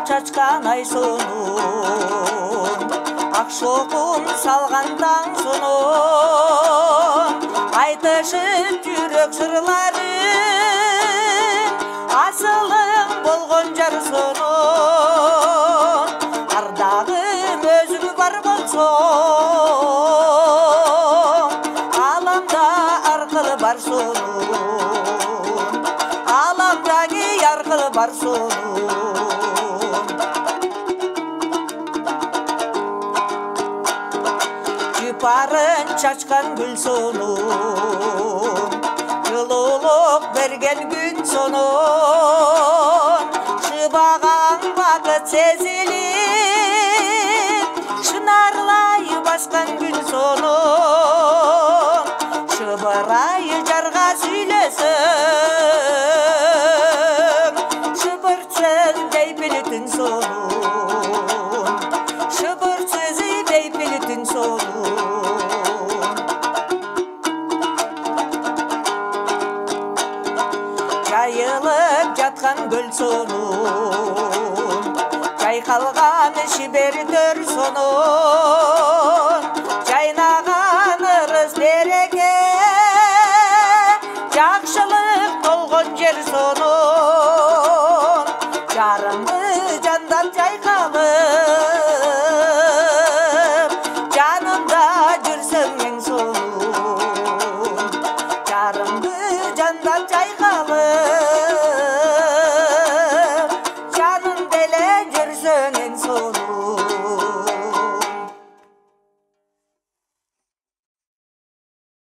чачкан ай сонун ак шоқун салган таң сонун айтышып жүрөк жырларын асылың болгон жар сонун ардагым өзүң бар болсоң аламда аркылы бар сонун аламдагы аркылы бар сонун жыпарын чачкан гүл сонун жылуулук берген күн сонун шыбаган бакыт сезилип шынарлай баскан күн сонун шыбырай жарга сүйлөсөң шыбырчын дейпили түн сонун шыбырчыз дейпили түн сонун жайылып жаткан көл сонун жайкалган шибер төр сонун